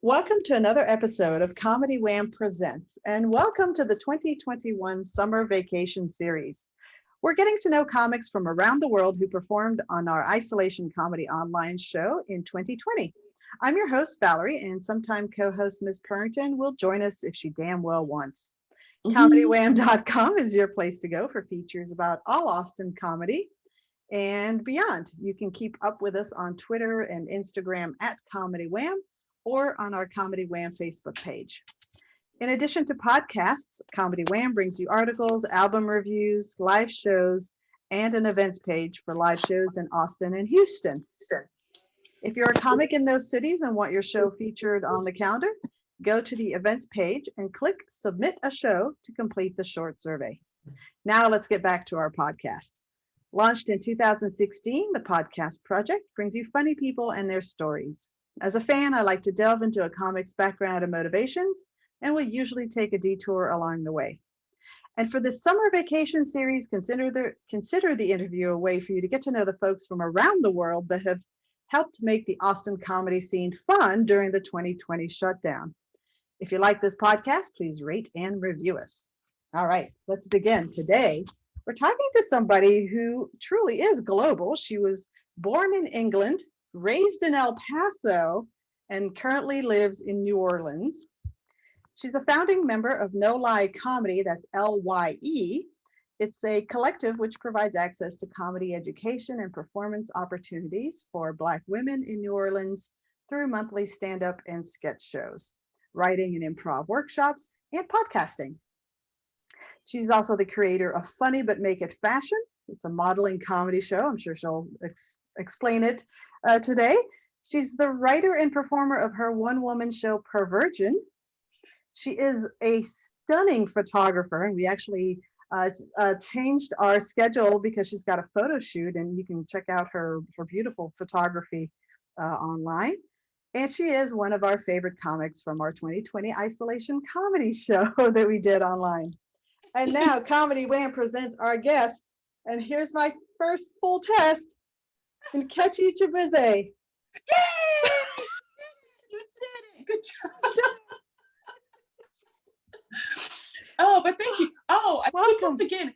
Welcome to another episode of Comedy Wham Presents, and welcome to the 2021 Summer Vacation Series. We're getting to know comics from around the world who performed on our Isolation Comedy Online show in 2020. I'm your host, Valerie, and sometime co-host Ms. Purrington will join us if she damn well wants. ComedyWham.com is your place to go for features about all Austin comedy and beyond. You can keep up with us on Twitter and Instagram at Comedy Wham, or on our Comedy Wham Facebook page. In addition to podcasts, Comedy Wham brings you articles, album reviews, live shows, and an events page for live shows in Austin and Houston. If you're a comic in those cities and want your show featured on the calendar, go to the events page and click Submit a Show to complete the short survey. Now let's get back to our podcast. Launched in 2016, the Podcast Project brings you funny people and their stories. As a fan, I like to delve into a comic's background and motivations, and will usually take a detour along the way. And for this summer vacation series, consider the interview a way for you to get to know the folks from around the world that have helped make the Austin comedy scene fun during the 2020 shutdown. If you like this podcast, please rate and review us. All right, let's begin. Today, we're talking to somebody who truly is global. She was born in England, raised in El Paso, and currently lives in New Orleans. She's a founding member of NOLA Comedy, that's LYE. It's a collective which provides access to comedy education and performance opportunities for Black women in New Orleans through monthly stand-up and sketch shows, writing and improv workshops, and podcasting. She's also the creator of Funny But Make It Fashion. It's a modeling comedy show. I'm sure she'll explain it today. She's the writer and performer of her one-woman show, Pervergin. She is a stunning photographer, and we actually changed our schedule because she's got a photo shoot, and you can check out her beautiful photography online. And she is one of our favorite comics from our 2020 Isolation Comedy show that we did online. And now Comedy Wham presents our guest, and here's my first full test, Nkechi Chibueze. Yay! You did it. Good job. Oh, but thank you. Oh, I keep forgetting.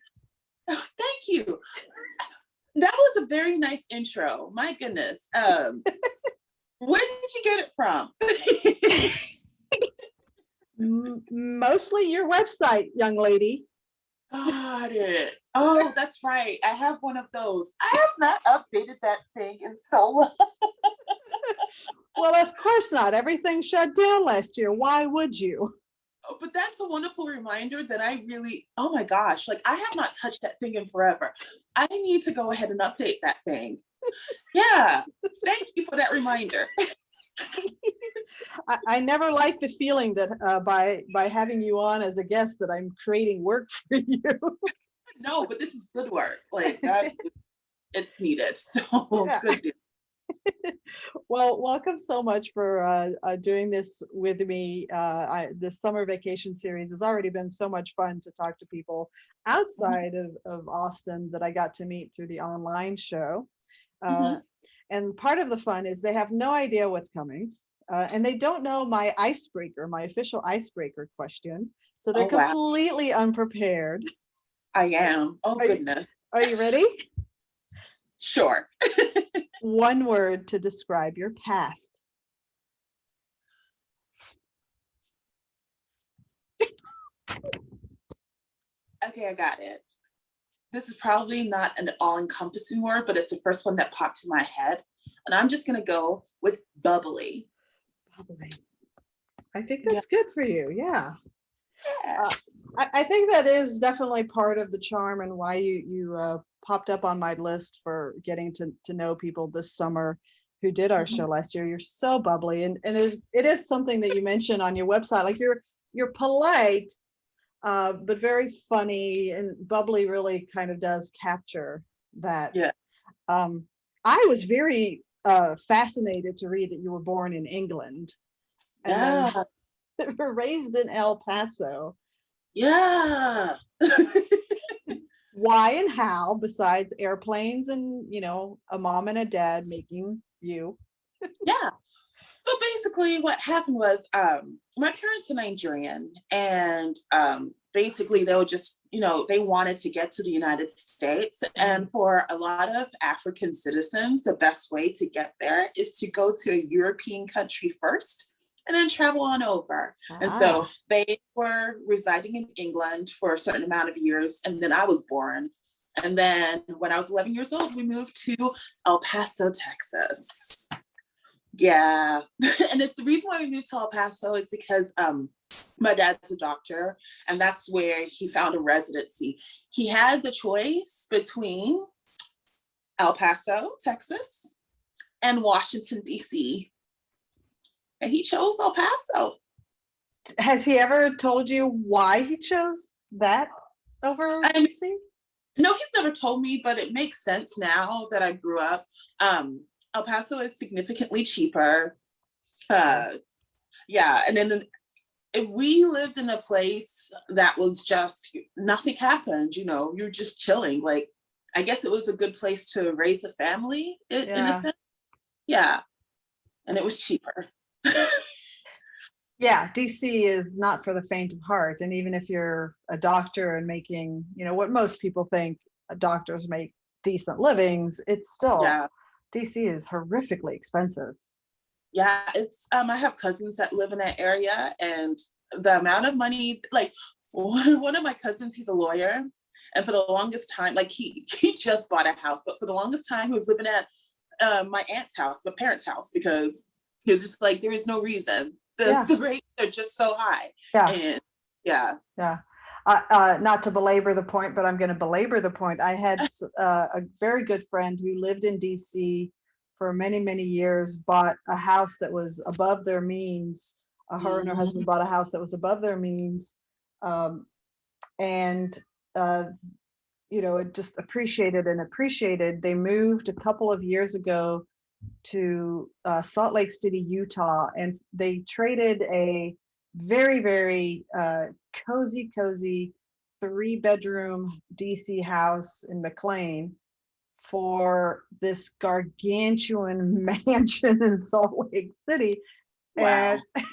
Oh, thank you. That was a very nice intro. My goodness. Where did you get it from? Mostly your website, young lady. Got it. Oh, that's right. I have one of those. I have not updated that thing in so long. Well, of course not. Everything shut down last year. Why would you? Oh, but that's a wonderful reminder that oh my gosh, like I have not touched that thing in forever. I need to go ahead and update that thing. Yeah. Thank you for that reminder. I never liked the feeling that by having you on as a guest that I'm creating work for you. No, but this is good work. Like that, it's needed. So yeah. Good. Well, welcome so much for doing this with me. This summer vacation series has already been so much fun to talk to people outside of Austin that I got to meet through the online show. And part of the fun is they have no idea what's coming. And they don't know my official icebreaker question. So they're completely unprepared. I am. Oh, goodness. Are you ready? Sure. One word to describe your past. Okay, I got it. This is probably not an all-encompassing word, but it's the first one that popped in my head. And I'm just going to go with bubbly. Bubbly. I think that's good for you. Yeah. I think that is definitely part of the charm and why you popped up on my list for getting to know people this summer who did our show last year. You're so bubbly, and it is something that you mentioned on your website. Like you're polite, but very funny, and bubbly really kind of does capture that. Yeah. I was very fascinated to read that you were born in England. And then were raised in El Paso. Yeah. Why and how, besides airplanes and, a mom and a dad making you? Yeah. So basically what happened was my parents are Nigerian, and basically they were just, they wanted to get to the United States. And for a lot of African citizens, the best way to get there is to go to a European country first and then travel on over. And so they were residing in England for a certain amount of years. And then I was born. And then when I was 11 years old, we moved to El Paso, Texas. Yeah. And it's the reason why we moved to El Paso is because my dad's a doctor, and that's where he found a residency. He had the choice between El Paso, Texas, and Washington, D.C., and he chose El Paso. Has he ever told you why he chose that over D.C.? No, he's never told me, but it makes sense now that I grew up. El Paso is significantly cheaper. Yeah, and then we lived in a place that was just, nothing happened, you're just chilling. Like, I guess it was a good place to raise a family in a sense. Yeah, and it was cheaper. Yeah, DC is not for the faint of heart. And even if you're a doctor and making, what most people think doctors make decent livings, it's still, DC is horrifically expensive. Yeah, it's, I have cousins that live in that area, and the amount of money, like one of my cousins, he's a lawyer. And for the longest time, like he just bought a house, but for the longest time he was living at my aunt's house, my parents' house, because he was just like, there is no reason. The rates are just so high. Not to belabor the point, but I'm going to belabor the point. I had a very good friend who lived in DC for many, many years, bought a house that was above their means. Her and her husband bought a house that was above their means. It just appreciated. They moved a couple of years ago to Salt Lake City, Utah, and they traded a very, very cozy 3-bedroom DC house in McLean for this gargantuan mansion in Salt Lake City. Wow. And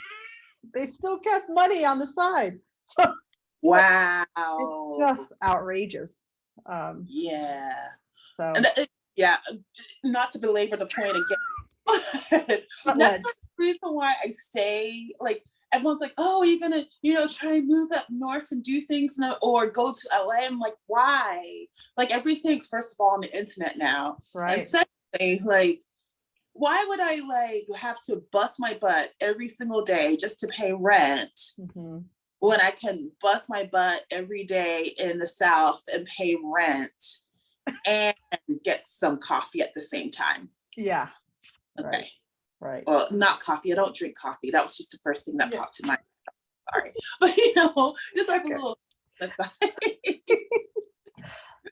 they still kept money on the side. So wow, it's just outrageous. So and not to belabor the point again, that's the reason why I stay. Like, everyone's like, oh, you're gonna try and move up north and do things or go to LA. I'm like, why? Like, everything's first of all on the internet now, right? And secondly, like, why would I have to bust my butt every single day just to pay rent when I can bust my butt every day in the South and pay rent and get some coffee at the same time? Yeah. Okay. Right. Well, not coffee. I don't drink coffee. That was just the first thing that popped to mind. Sorry. But, just like a little aside.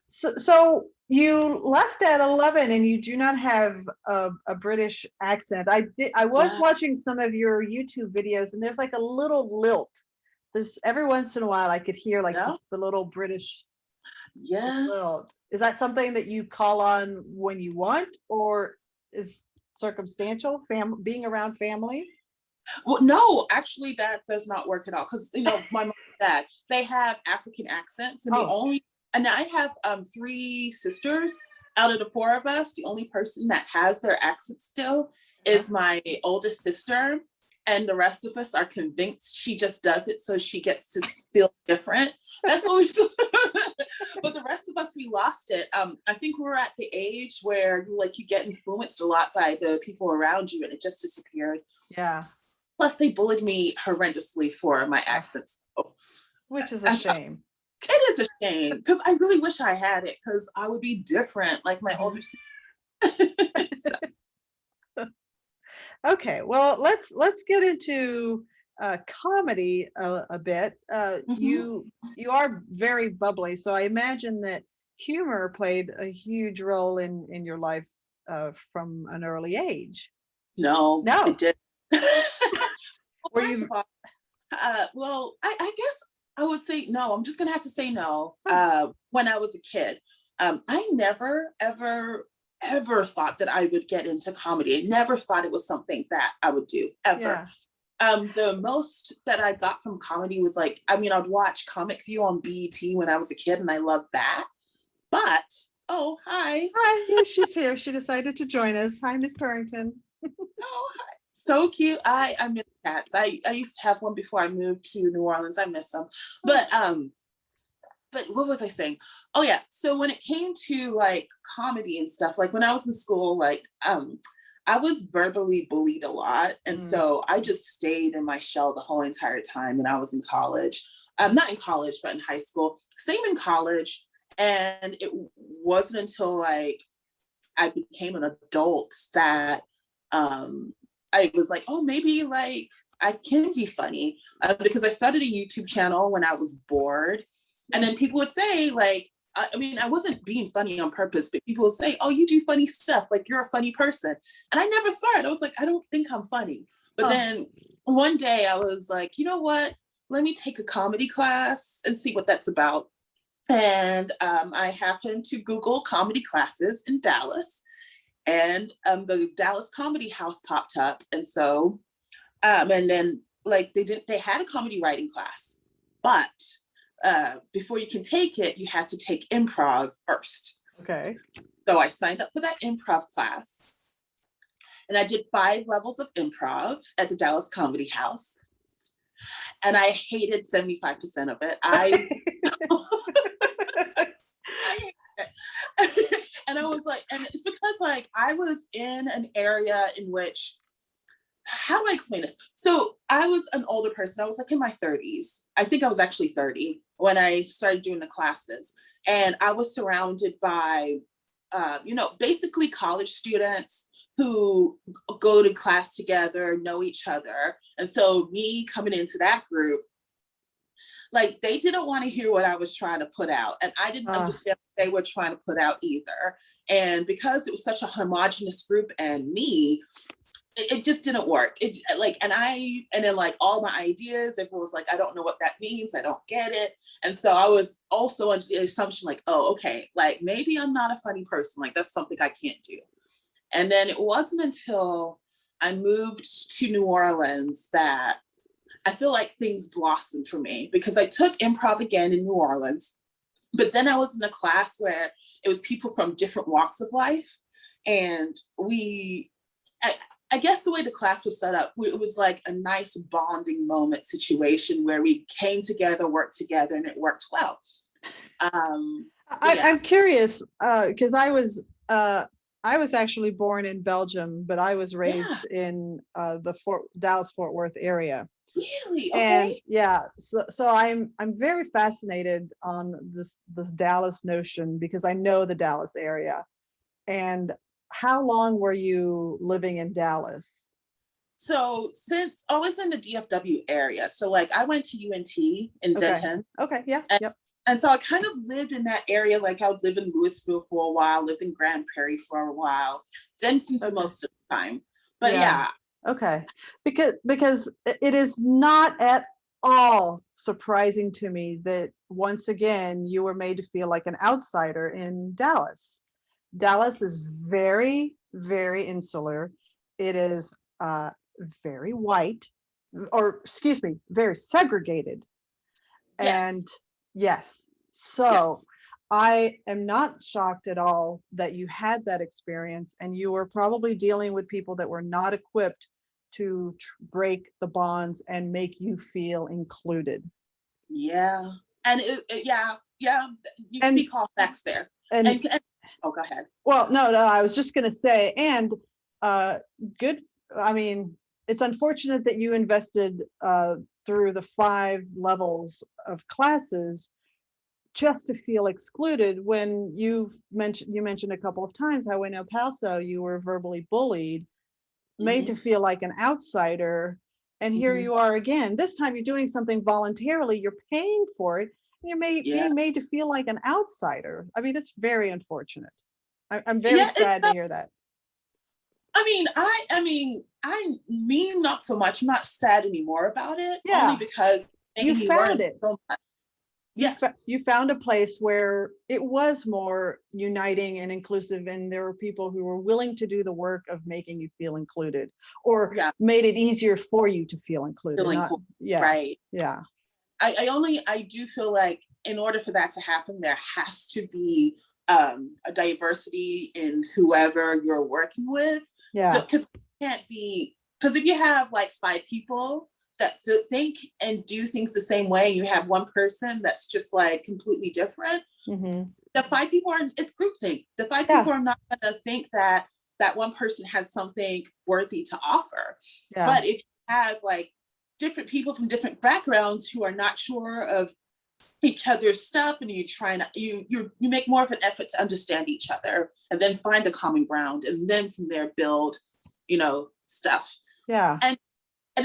So you left at 11 and you do not have a British accent. I was watching some of your YouTube videos, and there's like a little lilt. There's every once in a while I could hear like the little British lilt. Is that something that you call on when you want, or is circumstantial, being around family? Well, no, actually that does not work at all, because my mom and dad, they have African accents, and and I have 3 sisters. Out of the 4 of us, the only person that has their accent still is my oldest sister, and the rest of us are convinced she just does it so she gets to feel different. That's what we do. But the rest of us, we lost it. I think we're at the age where you get influenced a lot by the people around you, and it just disappeared. Yeah. Plus, they bullied me horrendously for my accent. Which is a shame. It is a shame, because I really wish I had it, because I would be different like my older sister. Okay, well, let's get into comedy a bit. You are very bubbly, so I imagine that humor played a huge role in your life from an early age. No, it did. Were you? Well, I guess I would say no. I'm just gonna have to say no. When I was a kid, I never ever ever thought that I would get into comedy. I never thought it was something that I would do, ever. Yeah. The most that I got from comedy was like, I mean, I'd watch Comic View on BET when I was a kid, and I loved that. But, oh, hi. Hi, yeah, she's here. She decided to join us. Hi, Miss Purrington. Oh, hi. So cute. I miss cats. I used to have one before I moved to New Orleans. I miss them. But what was I saying? Oh yeah. So when it came to like comedy and stuff, like when I was in school, like I was verbally bullied a lot. And so I just stayed in my shell the whole entire time when I was in college. Not in college, but in high school. Same in college. And it wasn't until like I became an adult that I was like, oh, maybe like I can be funny. Because I started a YouTube channel when I was bored. And then people would say like, I mean, I wasn't being funny on purpose, but people would say, oh, you do funny stuff. Like you're a funny person. And I never saw it. I was like, I don't think I'm funny. But then one day I was like, you know what? Let me take a comedy class and see what that's about. And I happened to Google comedy classes in Dallas. And the Dallas Comedy House popped up. And so, and then like they had a comedy writing class, but before you can take it, you had to take improv first. Okay. So I signed up for that improv class, and I did 5 levels of improv at the Dallas Comedy House, and I hated 75% of it. I hated it. And I was like, and it's because like I was in an area in which, how do I explain this? So I was an older person. I was like in my 30s. I think I was actually 30 when I started doing the classes. And I was surrounded by, basically college students who go to class together, know each other. And so me coming into that group, like they didn't want to hear what I was trying to put out. And I didn't understand what they were trying to put out either. And because it was such a homogenous group and me, it just didn't work. And then like all my ideas, everyone was like, I don't know what that means. I don't get it. And so I was also under the assumption like, oh, okay, like maybe I'm not a funny person. Like that's something I can't do. And then it wasn't until I moved to New Orleans that I feel like things blossomed for me, because I took improv again in New Orleans, but then I was in a class where it was people from different walks of life. And I guess the way the class was set up, it was like a nice bonding moment situation where we came together, worked together, and it worked well. I'm curious because I was actually born in Belgium, but I was raised in the Dallas-Fort Worth area. Really? And Okay. yeah, so I'm very fascinated on this Dallas notion because I know the Dallas area. And how long were you living in Dallas? So since I was in the DFW area, so like I went to UNT in Denton. Okay, yeah, yep. And so I kind of lived in that area. Like I would live in Louisville for a while, lived in Grand Prairie for a while, Denton for most of the time. But yeah. Okay, because it is not at all surprising to me that once again you were made to feel like an outsider in Dallas. Dallas is very, very insular. It is very white, or excuse me, very segregated. Yes. And yes, so I am not shocked at all that you had that experience, and you were probably dealing with people that were not equipped to break the bonds and make you feel included. Yeah. And you speak all facts there. And oh, go ahead. Well, no, I was just going to say, and good. I mean, it's unfortunate that you invested through the 5 levels of classes just to feel excluded when you mentioned a couple of times how in El Paso you were verbally bullied, made to feel like an outsider. And here you are again. This time you're doing something voluntarily, you're paying for it, and you're being made to feel like an outsider. I mean, it's very unfortunate. I'm very sad to hear that. I mean, not so much. I'm not sad anymore about it. Yeah. Only because you found it. So much. you found a place where it was more uniting and inclusive, and there were people who were willing to do the work of making you feel included, or made it easier for you to feel included. Right. Yeah. I do feel like in order for that to happen, there has to be a diversity in whoever you're working with. Yeah. So, because if you have like 5 people that think and do things the same way, you have one person that's just like completely different. Mm-hmm. The 5 people it's groupthink. The 5 people are not going to think that one person has something worthy to offer. Yeah. But if you have like different people from different backgrounds who are not sure of each other's stuff, and you make more of an effort to understand each other, and then find a common ground, and then from there build, stuff. Yeah. And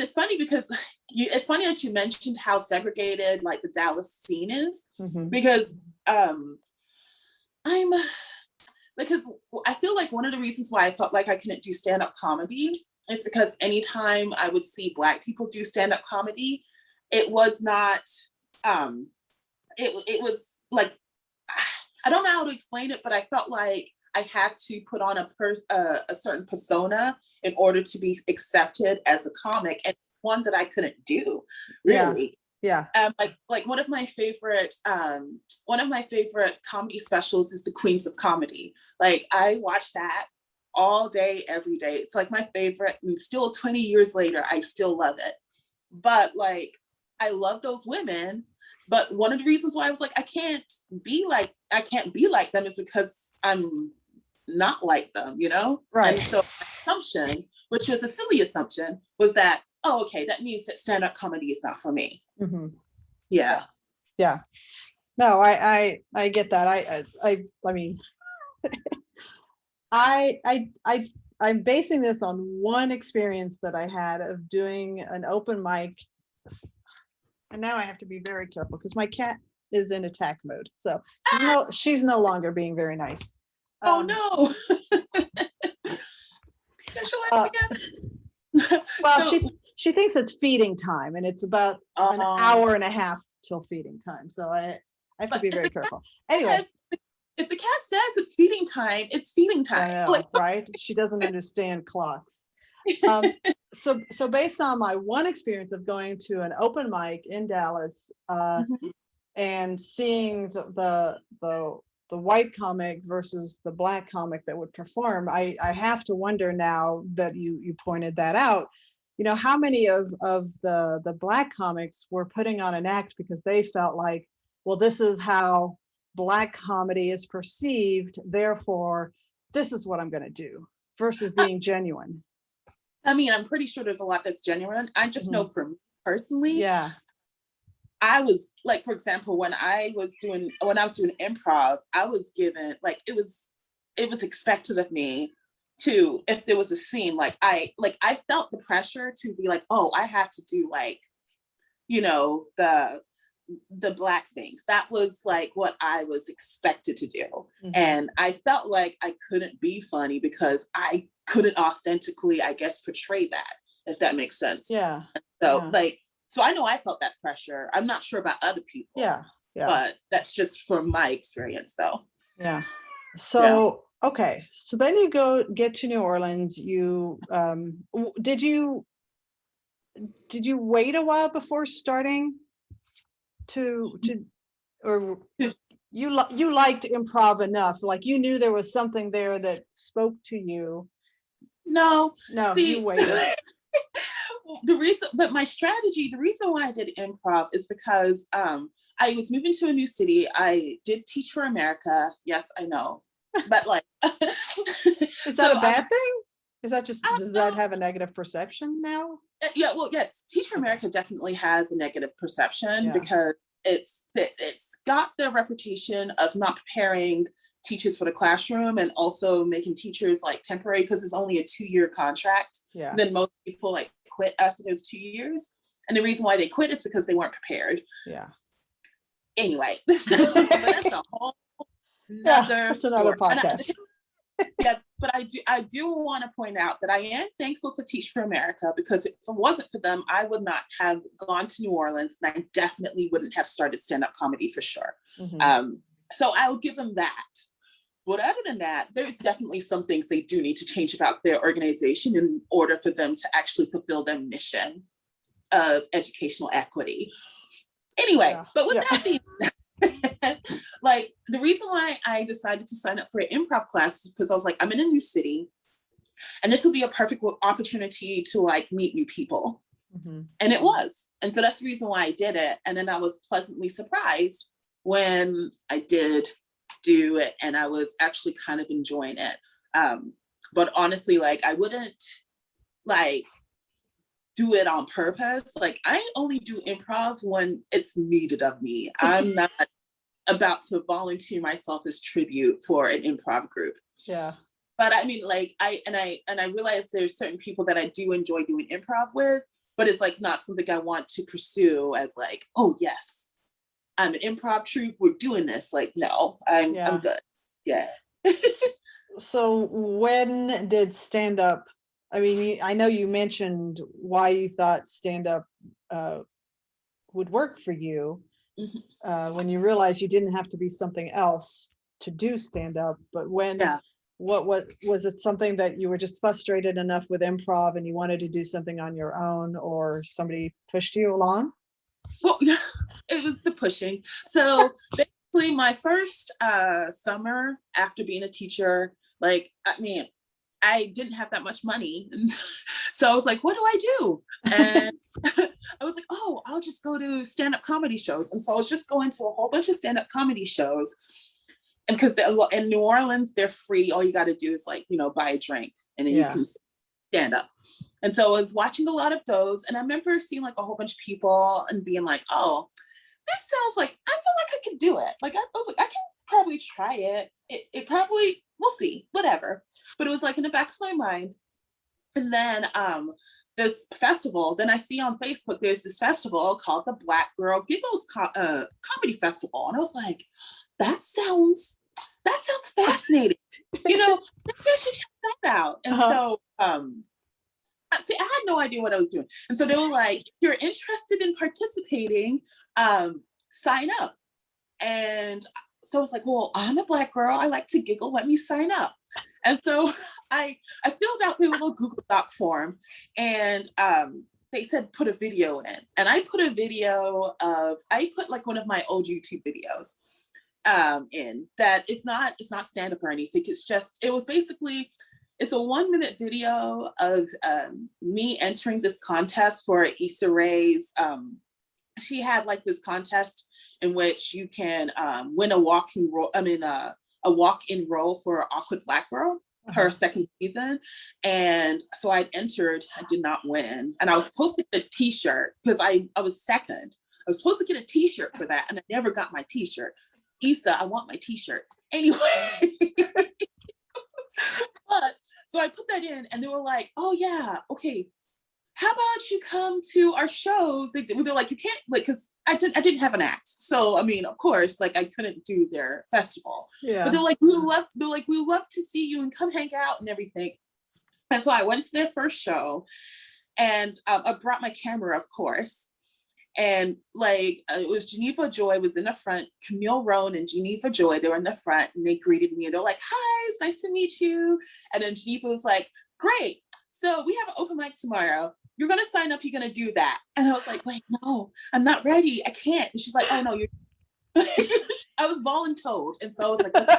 it's funny because it's funny that you mentioned how segregated like the Dallas scene is, because because I feel like one of the reasons why I felt like I couldn't do stand-up comedy is because anytime I would see Black people do stand-up comedy, it was not, it was like, I don't know how to explain it, but I felt like I had to put on a certain persona in order to be accepted as a comic, and one that I couldn't do, really. Yeah. Like one of my favorite comedy specials is The Queens of Comedy. Like I watch that all day, every day. It's like my favorite, and still 20 years later, I still love it. But like, I love those women. But one of the reasons why I was like, I can't be like them is because I'm not like them, Right. And so my assumption, which was a silly assumption, was that, oh, okay, that means that stand-up comedy is not for me. Mm-hmm. Yeah. Yeah. No, I get that. I mean, I'm basing this on one experience that I had of doing an open mic. And now I have to be very careful because my cat is in attack mode. So she's no longer being very nice. Oh no. Well, so, she thinks it's feeding time, and it's about an hour and a half till feeding time. So I have to be very careful. Anyway, if the cat says it's feeding time, it's feeding time. I know, right? She doesn't understand clocks. So based on my one experience of going to an open mic in Dallas, and seeing the white comic versus the Black comic that would perform, I have to wonder now that you pointed that out, how many of the Black comics were putting on an act because they felt like, well, this is how Black comedy is perceived, therefore this is what I'm going to do, versus being genuine. I mean, I'm pretty sure there's a lot that's genuine. I just know for me personally, yeah, I was like, for example, when I was doing improv, I was given like it was expected of me to, if there was a scene, I felt the pressure to be like, oh, I have to do like, the Black thing. That was like what I was expected to do. And I felt like I couldn't be funny because I couldn't authentically, I guess, portray that, if that makes sense. Yeah. So so I know I felt that pressure. I'm not sure about other people. Yeah. But that's just from my experience though. Yeah. So, okay. So then you get to New Orleans. You, did you wait a while before starting or you liked improv enough, like you knew there was something there that spoke to you? No, see, you waited. The reason why I did improv is because I was moving to a new city. I did Teach for America. Yes, I know, but like, is that a bad thing? Is that just, does that have a negative perception now? Yeah, well, yes, Teach for America definitely has a negative perception because it's got the reputation of not preparing teachers for the classroom, and also making teachers like temporary because it's only a 2-year contract. Yeah. Then most people like quit after those 2 years, and the reason why they quit is because they weren't prepared. Yeah. Anyway, but that's a whole another that's another podcast. Yeah, I do want to point out that I am thankful for Teach for America, because if it wasn't for them, I would not have gone to New Orleans, and I definitely wouldn't have started stand-up comedy for sure. So I will give them that. But other than that, there's definitely some things they do need to change about their organization in order for them to actually fulfill their mission of educational equity. Anyway, but with that being said, like, the reason why I decided to sign up for an improv class is because I was like, I'm in a new city, and this will be a perfect opportunity to like meet new people. And it was. And so that's the reason why I did it. And then I was pleasantly surprised when I did do it, and I was actually kind of enjoying it. But honestly, like, I wouldn't like do it on purpose. Like, I only do improv when it's needed of me. I'm not about to volunteer myself as tribute for an improv group. Yeah. But I mean, like, I realize there's certain people that I do enjoy doing improv with, but it's like not something I want to pursue as like, oh yes, I'm an improv troupe, we're doing this. Like, no, I'm good. Yeah. So when did stand-up, I mean, I know you mentioned why you thought stand-up would work for you when you realized you didn't have to be something else to do stand-up, but when, what was it, something that you were just frustrated enough with improv and you wanted to do something on your own, or somebody pushed you along? Well, it was the pushing. So basically my first summer after being a teacher, like, I mean, I didn't have that much money. So I was like, what do I do? And I was like, oh, I'll just go to stand-up comedy shows. And so I was just going to a whole bunch of stand-up comedy shows. And because in New Orleans, they're free. All you got to do is like, you know, buy a drink, and then you can stand up. And so I was watching a lot of those, and I remember seeing like a whole bunch of people and being like, oh, this sounds like, I feel like I could do it. Like, I was like, I can probably try it. It probably, we'll see, whatever. But it was like in the back of my mind. And then this festival, then I see on Facebook, there's this festival called the Black Girl Giggles Comedy Festival. And I was like, that sounds fascinating. You know, maybe I should check that out. And so, see, I had no idea what I was doing. And so they were like, if you're interested in participating, sign up. And so I was like, well, I'm a Black girl, I like to giggle, let me sign up. And so I filled out the little Google Doc form, and they said put a video in. And I put a video of, I put like one of my old YouTube videos in that it's not stand-up or anything. It's a 1-minute video of me entering this contest for Issa Rae's. She had like this contest in which you can win a walk-in role for Awkward Black Girl, her second season. And so I entered, I did not win. And I was supposed to get a t-shirt because I was second. I was supposed to get a t-shirt for that, and I never got my t-shirt. Issa, I want my t-shirt. Anyway. But so I put that in, and they were like, oh yeah, okay, how about you come to our shows? They're like, you can't, like, because I didn't have an act. So I mean, of course, like, I couldn't do their festival. Yeah. But they're like, we would love to see you and come hang out and everything. And so I went to their first show, and I brought my camera, of course. And like, it was Geneva Joy was in the front, Camille Roan and Geneva Joy, they were in the front, and they greeted me, and they're like, hi, it's nice to meet you. And then Geneva was like, great, so we have an open mic tomorrow. You're going to sign up, you're going to do that. And I was like, wait, no, I'm not ready, I can't. And she's like, oh no, you're, I was voluntold. And so I was like, okay,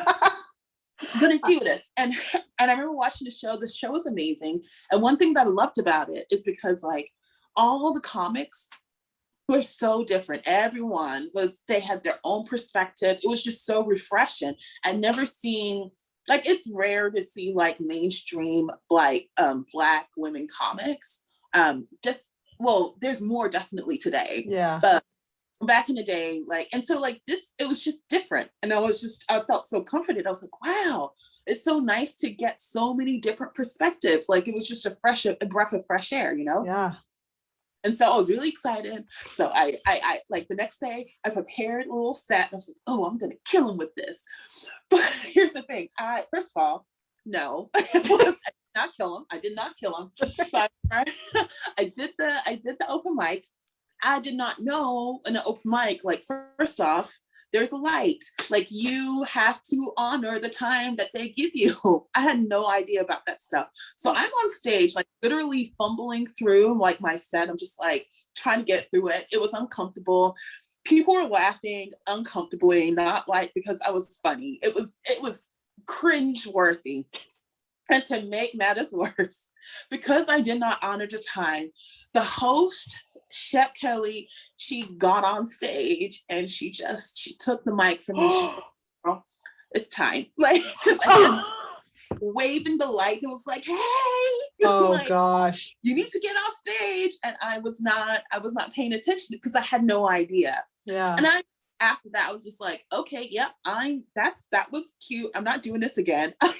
I'm going to do this. And I remember watching the show was amazing. And one thing that I loved about it is because like all the comics were so different. Everyone they had their own perspective. It was just so refreshing. I'd never seen, like, it's rare to see like mainstream like Black women comics. There's more definitely today. Yeah. But back in the day, like, and so like this, it was just different. And I felt so comforted. I was like, wow, it's so nice to get so many different perspectives. Like, it was just a breath of fresh air, you know? Yeah. And so I was really excited. So I like the next day I prepared a little set, and I was like, oh, I'm going to kill him with this. But here's the thing. First of all, No, I did not kill him. I did not kill him. So I did the open mic. I did not know in an open mic, like, first off, there's a light. Like, you have to honor the time that they give you. I had no idea about that stuff. So I'm on stage, like, literally fumbling through, like, my set. I'm just, like, trying to get through it. It was uncomfortable. People were laughing uncomfortably, not, like, because I was funny. It was cringe-worthy. And to make matters worse, because I did not honor the time, the host, Shep Kelly, she got on stage and she took the mic from me. She's like, "Girl, it's time." Like, because I kept waving the light. It was like, "Hey!" Oh like, gosh, you need to get off stage. And I was not paying attention because I had no idea. Yeah. And after that, I was just like, okay, yep, that was cute. I'm not doing this again. I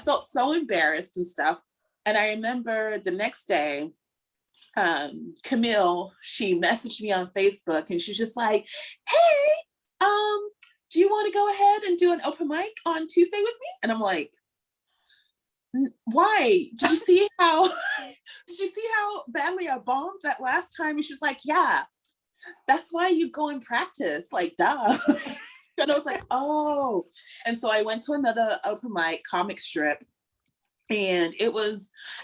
felt so embarrassed and stuff. And I remember the next day, Camille, she messaged me on Facebook and she's just like, "Hey, do you want to go ahead and do an open mic on Tuesday with me?" And I'm like, "Why? Did you see how badly I bombed that last time?" And she's like, "Yeah, that's why you go and practice, like, duh." And I was like, "Oh." And so I went to another open mic, comic strip, and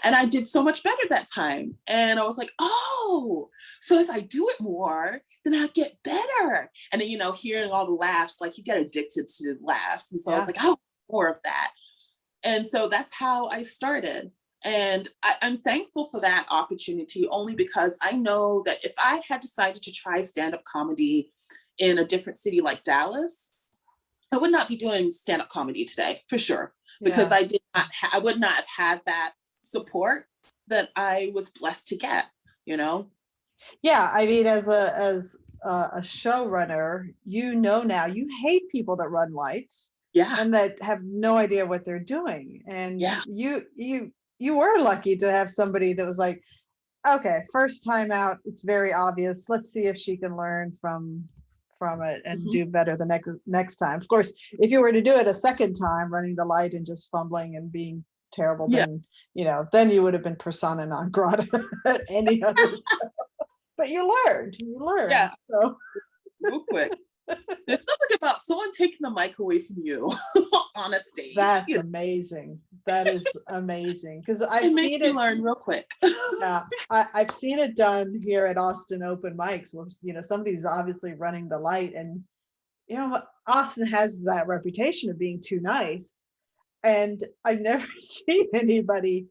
I did so much better that time. And I was like, "Oh, so if I do it more, then I'll get better." And then, hearing all the laughs, like, you get addicted to laughs. And so I was like, "Oh, more of that." And so that's how I started. And I'm thankful for that opportunity, only because I know that if I had decided to try stand-up comedy in a different city like Dallas, I would not be doing stand-up comedy today, for sure, because I would not have had that support that I was blessed to get, Yeah, I mean, as a showrunner, now you hate people that run lights, and that have no idea what they're doing, and you were lucky to have somebody that was like, "Okay, first time out, it's very obvious. Let's see if she can learn from it and do better the next time." Of course, if you were to do it a second time, running the light and just fumbling and being terrible, then then you would have been persona non grata at any other show. But you learned. Yeah. So. Real quick. There's something about someone taking the mic away from you on a stage. That's amazing. That is amazing. Because it makes you learn real quick. Yeah, I've seen it done here at Austin open mics where somebody's obviously running the light, and Austin has that reputation of being too nice, and I've never seen anybody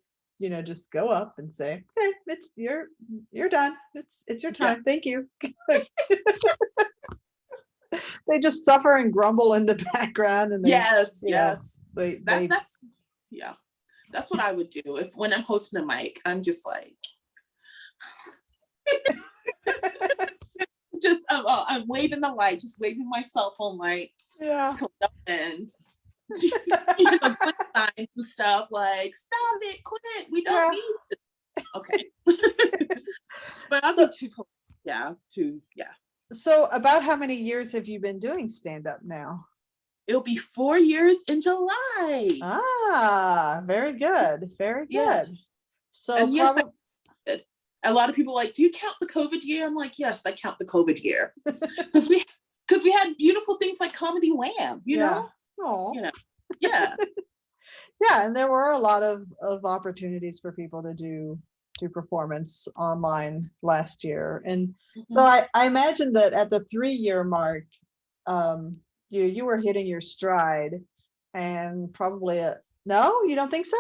just go up and say, "Okay, you're done. It's your time. Thank you." They just suffer and grumble in the background, and yes. That's what I would do when I'm hosting a mic. I'm just like, I'm waving the light, just waving my cell phone light. Yeah. And good signs and stuff like, "Stop it, quit. We don't need it." Okay. But I'll be too. So about how many years have you been doing stand-up now? It'll be 4 years in July. Ah, very good. Very good. Yes. So and a lot of people are like, "Do you count the COVID year?" I'm like, yes, I count the COVID year. Because we had beautiful things like Comedy Wham, know? Oh. Yeah. Yeah, and there were a lot of opportunities for people to do performance online last year. And so I imagine that at the 3-year mark, you were hitting your stride, and probably no, you don't think so?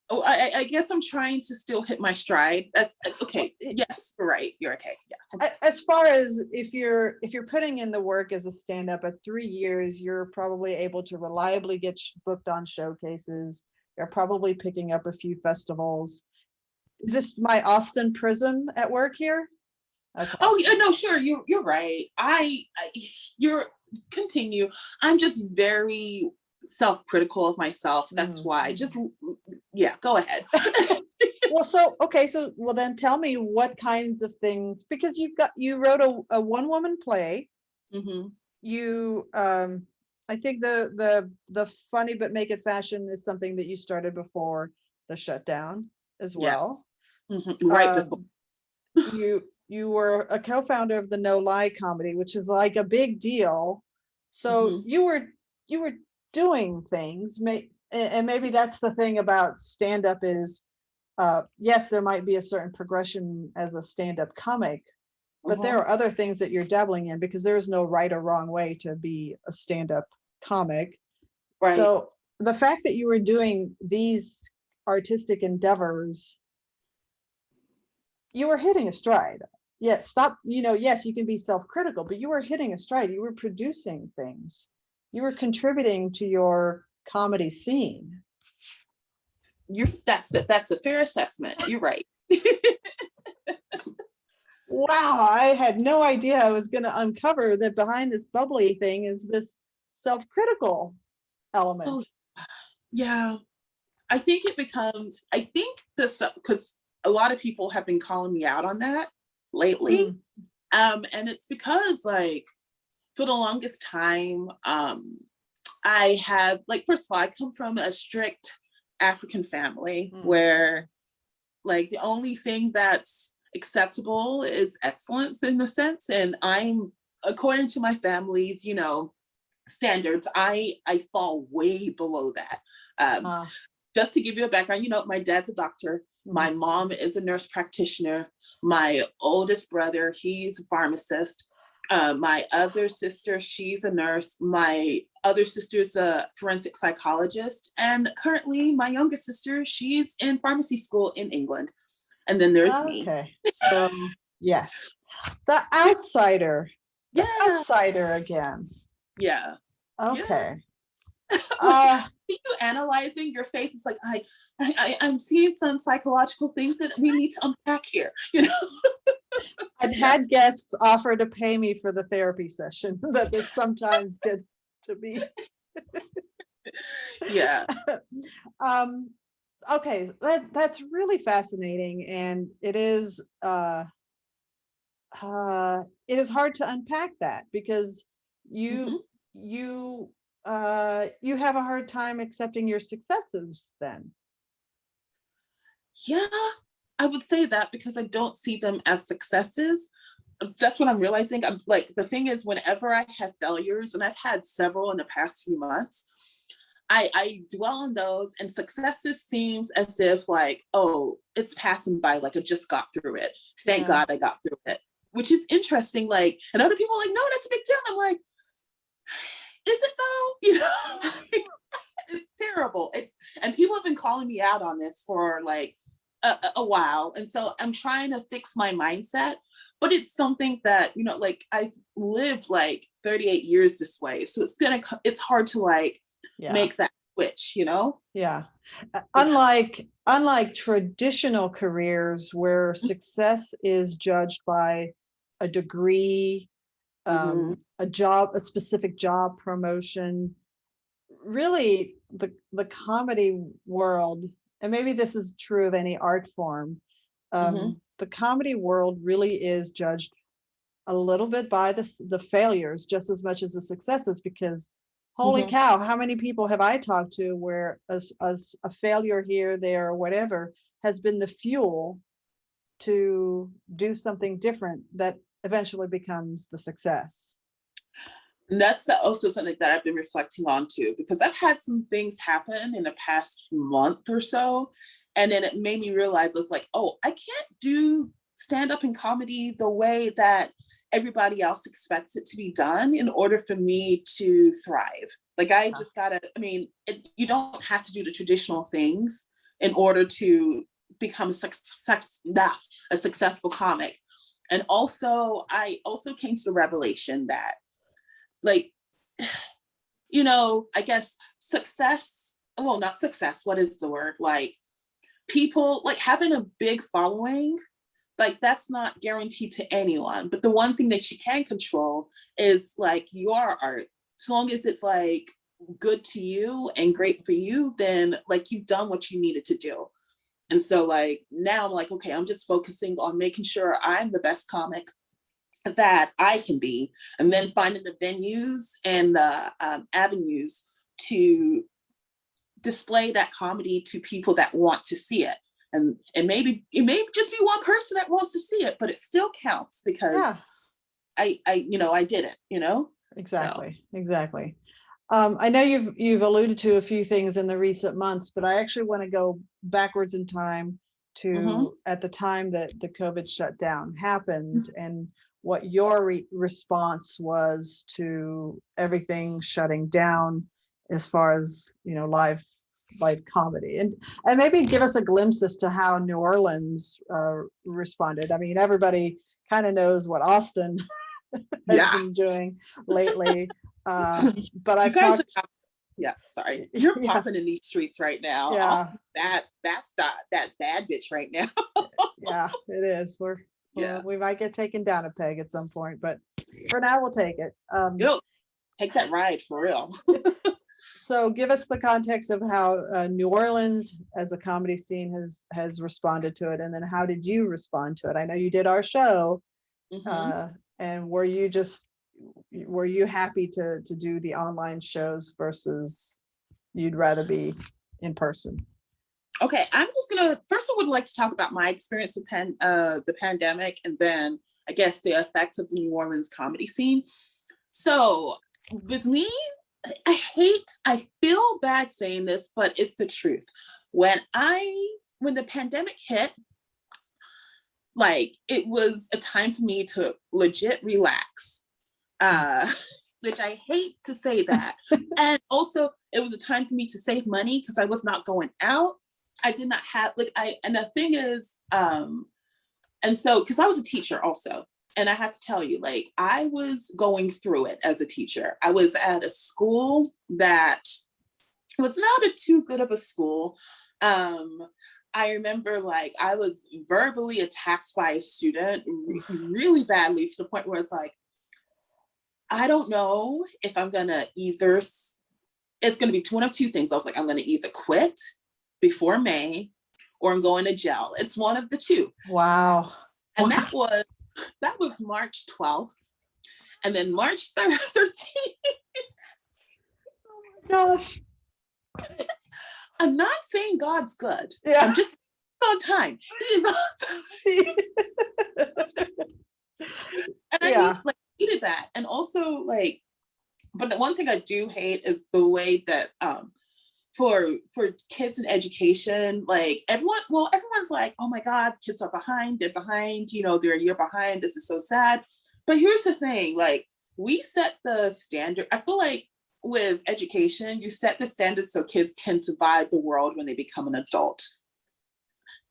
Oh, I guess I'm trying to still hit my stride. That's okay. Yes, you're right. You're okay. Yeah. As far as if you're putting in the work as a stand-up at 3 years, you're probably able to reliably get booked on showcases. You're probably picking up a few festivals. Is this my Austin prism at work here? Okay. Oh, yeah, no, sure. You're right. You're continue. I'm just very self-critical of myself. That's why. Just go ahead. Well, then tell me what kinds of things, because you wrote a one-woman play. Mm-hmm. You I think the funny but make it fashion is something that you started before the shutdown as well. Yes. Mm-hmm. Right before. You were a co-founder of the NOLA comedy, which is like a big deal. So you were doing things, and maybe that's the thing about stand-up is, yes, there might be a certain progression as a stand-up comic, but there are other things that you're dabbling in, because there is no right or wrong way to be a stand-up comic. Right. So the fact that you were doing these artistic endeavors, you were hitting a stride. Yes, yes, you can be self-critical, but you were hitting a stride. You were producing things. You were contributing to your comedy scene. That's a fair assessment. You're right. Wow, I had no idea I was going to uncover that behind this bubbly thing is this self-critical element. Oh, yeah. I think this, because a lot of people have been calling me out on that lately. And it's because, like, for the longest time, I had, like, first of all, I come from a strict African family where, like, the only thing that's acceptable is excellence in a sense. And I'm, according to my family's, standards, I fall way below that. Just to give you a background, my dad's a doctor. My mom is a nurse practitioner. My oldest brother, he's a pharmacist. My other sister, she's a nurse. My other sister's a forensic psychologist. And currently my youngest sister, she's in pharmacy school in England. And then there's me. Okay. So yes. The outsider. Yeah. The outsider again. Yeah. Okay. Yeah. You analyzing your face, it's like I'm seeing some psychological things that we need to unpack here. I've had guests offer to pay me for the therapy session, but it sometimes gets to be. Yeah. Okay, that's really fascinating, and it is hard to unpack that, because you have a hard time accepting your successes then. Yeah, I would say that, because I don't see them as successes. That's what I'm realizing. I'm like, the thing is, whenever I have failures, and I've had several in the past few months, I dwell on those, and successes seems as if, like, oh, it's passing by, like I just got through it. Thank God I got through it, which is interesting. Like, and other people are like, no, that's a big deal. I'm like, is it though? It's terrible. And people have been calling me out on this for like a while. And so I'm trying to fix my mindset, but it's something that, like, I've lived like 38 years this way. So it's hard to like make that switch, Yeah. Unlike traditional careers where success is judged by a degree, a specific job promotion, really the comedy world, and maybe this is true of any art form, the comedy world really is judged a little bit by the failures just as much as the successes, because holy cow, how many people have I talked to where as a failure here, there, or whatever has been the fuel to do something different that eventually becomes the success. And that's also something that I've been reflecting on too, because I've had some things happen in the past month or so. And then it made me realize, I was like, oh, I can't do stand-up and comedy the way that everybody else expects it to be done in order for me to thrive. Like, I just gotta, you don't have to do the traditional things in order to become a successful comic. And also, I also came to the revelation that, like, I guess not success, what is the word? Like, people, like, having a big following, like, that's not guaranteed to anyone. But the one thing that you can control is, like, your art. As long as it's, like, good to you and great for you, then, like, you've done what you needed to do. And so, like, now I'm like, okay, I'm just focusing on making sure I'm the best comic that I can be, and then finding the venues and the avenues to display that comedy to people that want to see it. And it may just be one person that wants to see it, but it still counts because I did it, Exactly. I know you've alluded to a few things in the recent months, but I actually want to go backwards in time to at the time that the COVID shutdown happened and what your response was to everything shutting down as far as, live comedy, and maybe give us a glimpse as to how New Orleans responded. I mean, everybody kind of knows what Austin has been doing lately, but I've talked. Sorry, you're popping in these streets right now. Yeah, that's that bad bitch right now. Yeah, it is. We might get taken down a peg at some point, but for now we'll take it. Take that ride for real. So give us the context of how New Orleans as a comedy scene has responded to it, and then how did you respond to it? I know you did our show, and were you happy to do the online shows versus you'd rather be in person? Okay, I'm just gonna first I would like to talk about my experience with the pandemic, and then I guess the effects of the New Orleans comedy scene. So with me, I feel bad saying this, but it's the truth. When the pandemic hit, like, it was a time for me to legit relax, which I hate to say that. And also it was a time for me to save money because I was not going out. I did not have and the thing is, and so, because I was a teacher also, and I have to tell you, I was going through it as a teacher. I was at a school that was not too good of a school. I remember I was verbally attacked by a student really badly, to the point where it's I don't know if I'm gonna it's gonna be one of two things. I was I'm gonna either quit before May or I'm going to jail. It's one of the two. Wow. And that was March 12th. And then March 13th. Oh my gosh. I'm not saying God's good. Yeah. I'm just on time. He is on time. And I hated that. And also but the one thing I do hate is the way that for kids in education, everyone's oh my God, kids are behind, they're behind, they're a year behind, this is so sad. But here's the thing, we set the standard. I feel with education, you set the standards so kids can survive the world when they become an adult.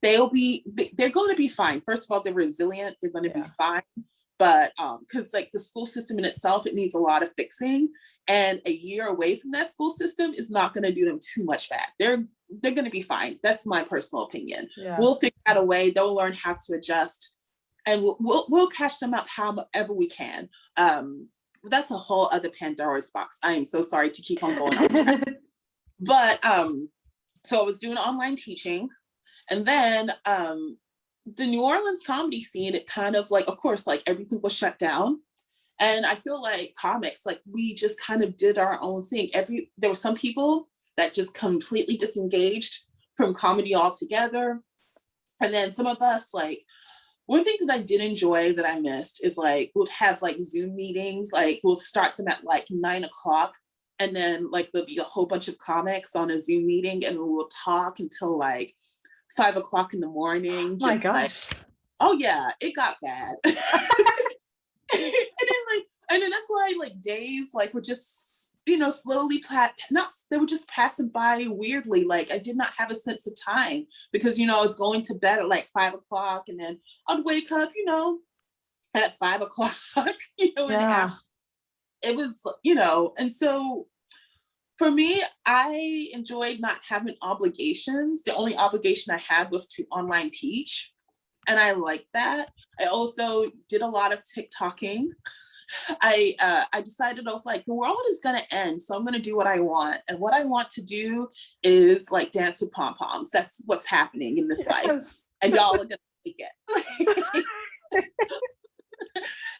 They're going to be fine. First of all, they're resilient, they're going to be fine. But because the school system in itself, it needs a lot of fixing. And a year away from that school system is not going to do them too much bad. They're going to be fine. That's my personal opinion. Yeah. We'll figure out a way. They'll learn how to adjust, and we'll catch them up however we can. That's a whole other Pandora's box. I am so sorry to keep on going on. But so I was doing online teaching, and then the New Orleans comedy scene, it kind of of course, everything was shut down. And I feel comics, we just kind of did our own thing. There were some people that just completely disengaged from comedy altogether. And then some of us, one thing that I did enjoy that I missed is we'll have Zoom meetings. We'll start them at 9:00. And then there'll be a whole bunch of comics on a Zoom meeting, and we'll talk until 5:00 in the morning. Oh my gosh. Oh yeah, it got bad. and then that's why days were just slowly they were just passing by weirdly. I did not have a sense of time because I was going to bed at 5:00, and then I'd wake up at 5:00. Yeah. It was and so for me, I enjoyed not having obligations. The only obligation I had was to online teach. And I liked that. I also did a lot of TikToking. I decided, I was the world is going to end, so I'm going to do what I want. And what I want to do is dance with pom-poms. That's what's happening in this life. And y'all are going to take it.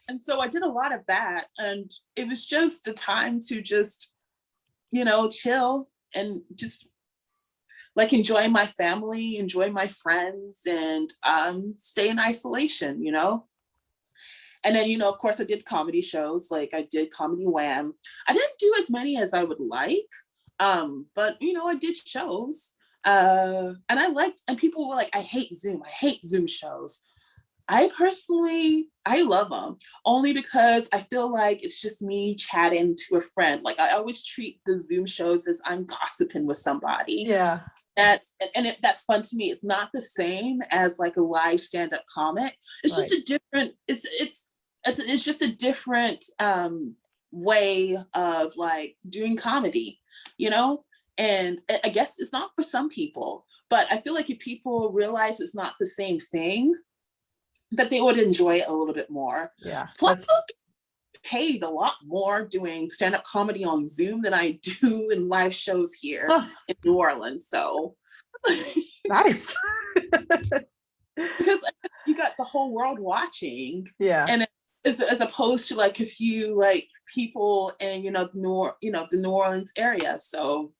And so I did a lot of that, and it was just a time to just, you know, chill and just like enjoy my family, enjoy my friends, and stay in isolation, you know? And then, you know, of course, I did comedy shows. Like I did Comedy Wham. I didn't do as many as I would like, but, you know, I did shows. And I liked, and people were like, I hate Zoom shows. I love them only because I feel like it's just me chatting to a friend. Like I always treat the Zoom shows as I'm gossiping with somebody. Yeah. That's fun to me. It's not the same as like a live stand-up comic. It's just a different, it's just a different way of like doing comedy, you know? And I guess it's not for some people, but I feel like if people realize it's not the same thing, that they would enjoy it a little bit more. Yeah. Plus, I was paid a lot more doing stand-up comedy on Zoom than I do in live shows here in New Orleans. So nice. Because you got the whole world watching. Yeah. And as opposed to like a few like people in the New Orleans area. So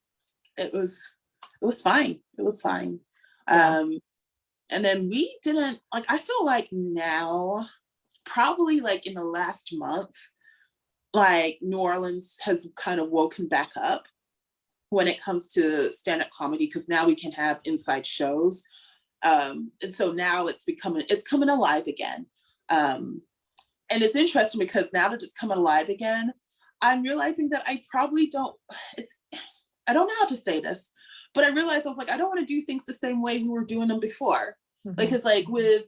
it was fine. It was fine. Yeah. And then we didn't, like, I feel like now, probably like in the last month, like New Orleans has kind of woken back up when it comes to stand-up comedy, because now we can have inside shows. And so now it's coming alive again. And it's interesting because now that it's coming alive again, I'm realizing that I probably I don't know how to say this, but I realized I was like, I don't want to do things the same way we were doing them before. Mm-hmm. Because like with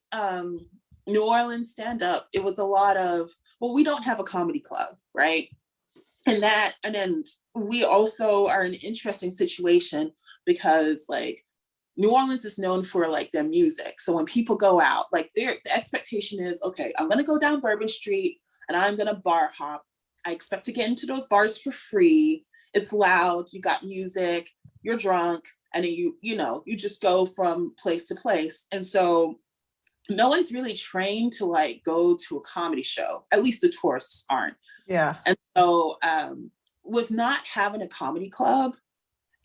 New Orleans stand-up, it was a lot of, well, we don't have a comedy club, right? And then we also are in an interesting situation because like New Orleans is known for like their music. So when people go out, like the expectation is, okay, I'm gonna go down Bourbon Street and I'm gonna bar hop. I expect to get into those bars for free. It's loud, you got music, you're drunk, and then you just go from place to place. And so no one's really trained to like go to a comedy show. At least the tourists aren't. Yeah. And so with not having a comedy club,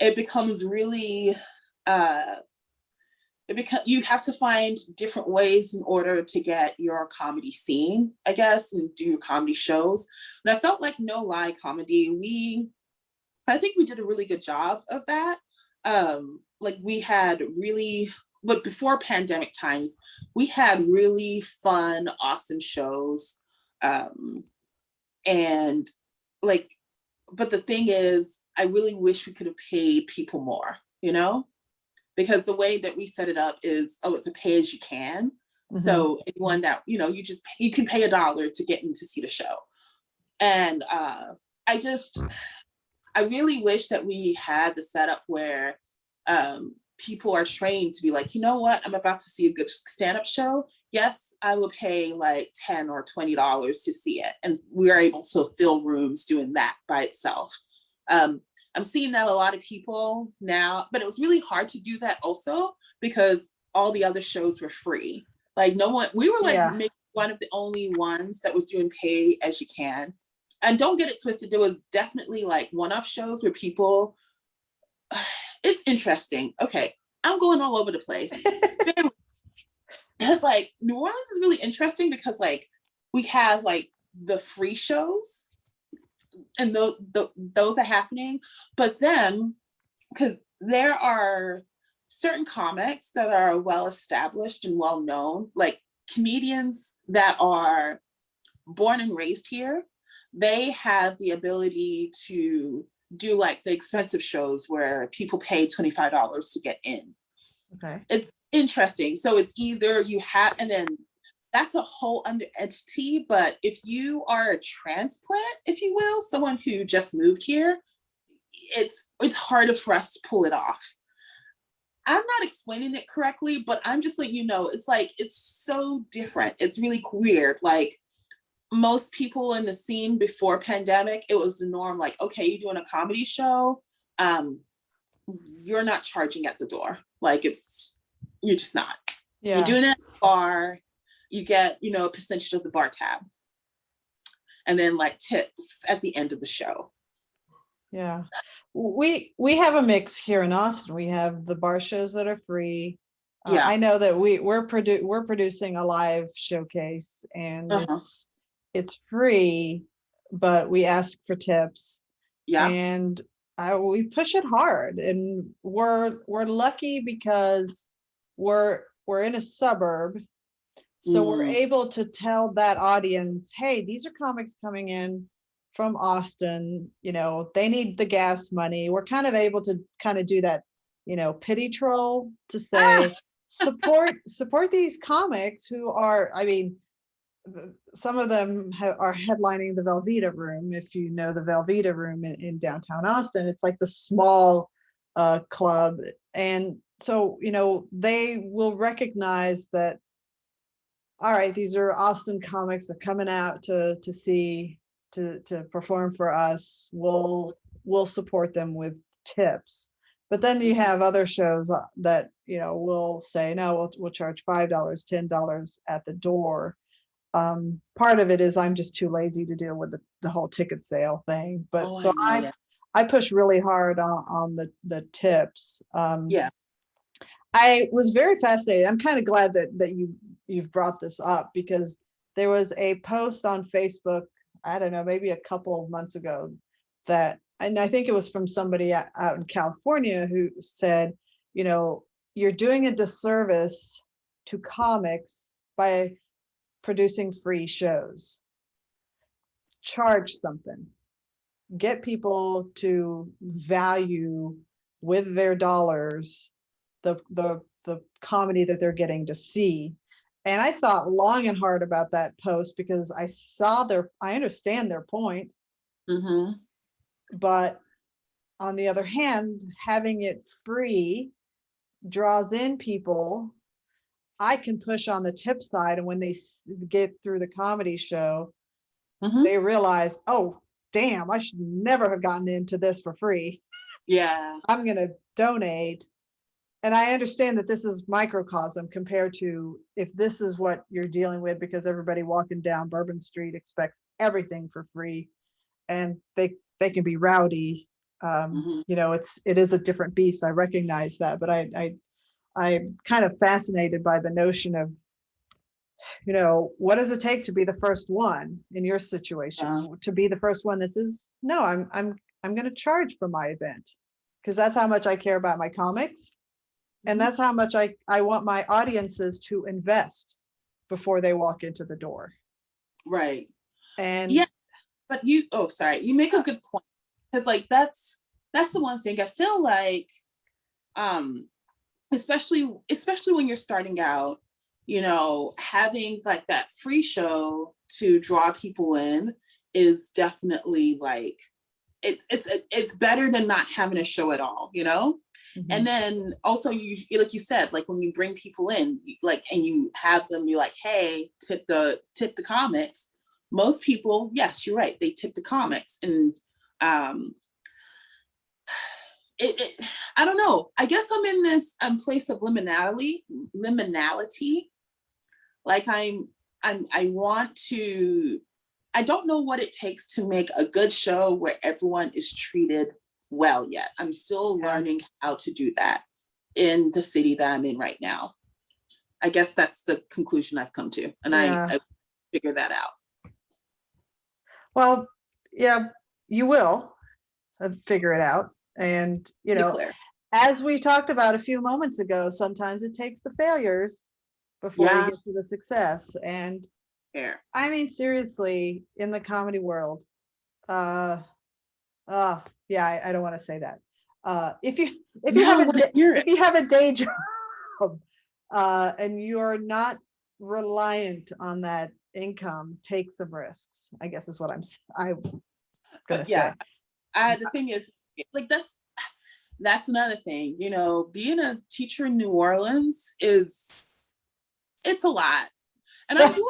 it becomes really, you have to find different ways in order to get your comedy seen, I guess, and do your comedy shows. And I felt like No Lie Comedy, I think we did a really good job of that. Like we had really, but before pandemic times, we had really fun, awesome shows. And like, but the thing is, I really wish we could have paid people more, you know? Because the way that we set it up is, it's a pay as you can. Mm-hmm. So anyone that, you can pay $1 to get in to see the show. And I really wish that we had the setup where people are trained to be like, you know what, I'm about to see a good stand-up show. Yes, I will pay like $10 or $20 to see it. And we are able to fill rooms doing that by itself. I'm seeing that a lot of people now, but it was really hard to do that also because all the other shows were free. Like we were like maybe one of the only ones that was doing pay as you can. And don't get it twisted, there was definitely like one-off shows where people, it's interesting. Okay, I'm going all over the place. It's like New Orleans is really interesting because like we have like the free shows and those are happening. But then, because there are certain comics that are well established and well known, like comedians that are born and raised here, they have the ability to do like the expensive shows where people pay $25 to get in. Okay. It's interesting. So it's either you have, and then that's a whole other entity. But if you are a transplant, if you will, someone who just moved here, it's harder for us to pull it off. I'm not explaining it correctly, but I'm just letting you know, it's like, it's so different. It's really weird. Like, most people in the scene before pandemic, it was the norm. Like, okay, you're doing a comedy show, you're not charging at the door. Like you're just not. Yeah. You're doing it at the bar, you get, a percentage of the bar tab. and then like tips at the end of the show. Yeah, we have a mix here in Austin. We have the bar shows that are free. Yeah. I know that we're producing a live showcase, and it's free, but we ask for tips. Yeah. And we push it hard, and we're lucky because we're in a suburb, so we're able to tell that audience, hey, these are comics coming in from Austin, you know, they need the gas money. We're kind of able to kind of do that, you know, pity troll to say, support these comics who are, I mean, some of them are headlining the Velveeta Room. If you know the Velveeta Room in downtown Austin, it's like the small club. And so, you know, they will recognize that, all right, these are Austin comics. They're coming out to see, to perform for us. We'll support them with tips. But then you have other shows that, you know, will say, no, we'll charge $5, $10 at the door. Part of it is I'm just too lazy to deal with the whole ticket sale thing. But I push really hard on the tips. I was very fascinated. I'm kind of glad that you've brought this up, because there was a post on Facebook, I don't know, maybe a couple of months ago, and I think it was from somebody out in California who said, you know, you're doing a disservice to comics by producing free shows. Charge something. Get people to value with their dollars the comedy that they're getting to see. And I thought long and hard about that post, because I understand their point. But on the other hand, having it free draws in people. I can push on the tip side, and when they get through the comedy show, they realize, oh, damn, I should never have gotten into this for free. Yeah. I'm going to donate. And I understand that this is microcosm compared to if this is what you're dealing with, because everybody walking down Bourbon Street expects everything for free, and they can be rowdy. You know, it is a different beast. I recognize that, but I'm kind of fascinated by the notion of, you know, what does it take to be the first one in your situation? To be the first one that says, no, I'm going to charge for my event, because that's how much I care about my comics. And that's how much I want my audiences to invest before they walk into the door. Right. And yeah, but you make a good point, because like that's the one thing I feel like, especially when you're starting out, you know, having like that free show to draw people in is definitely like, it's better than not having a show at all, you know? And then also, you like you said, like when you bring people in, like, and you have them be like, hey, tip the comics. Most people, yes, you're right, they tip the comics. And I don't know, I guess I'm in this place of liminality. Like I don't know what it takes to make a good show where everyone is treated well yet. I'm still learning how to do that in the city that I'm in right now. I guess that's the conclusion I've come to, and I figure that out. Well, yeah, you will figure it out. And, you know, as we talked about a few moments ago, sometimes it takes the failures before you get to the success. And I mean, seriously, in the comedy world, I don't want to say that. If you have a day job and you're not reliant on that income, take some risks, I guess is what I'm gonna say. The thing is, like, that's another thing, you know, being a teacher in New Orleans it's a lot. And I'm doing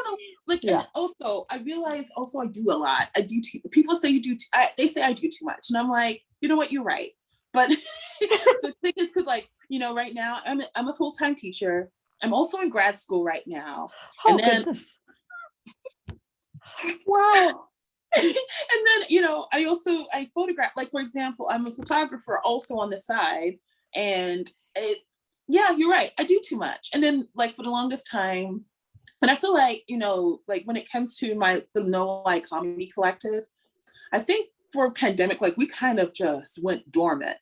and also I realize I do a lot. I do people say they say I do too much, and I'm like, you know what, you're right. But the thing is, because like, you know, right now I'm a full-time teacher. I'm also in grad school right now. Oh, and then goodness. Wow. then, I photograph, like, for example, I'm a photographer also on the side, and you're right. I do too much. And then, like, for the longest time, and I feel like, like when it comes to the NOLA Comedy Collective, I think for pandemic, like, we kind of just went dormant.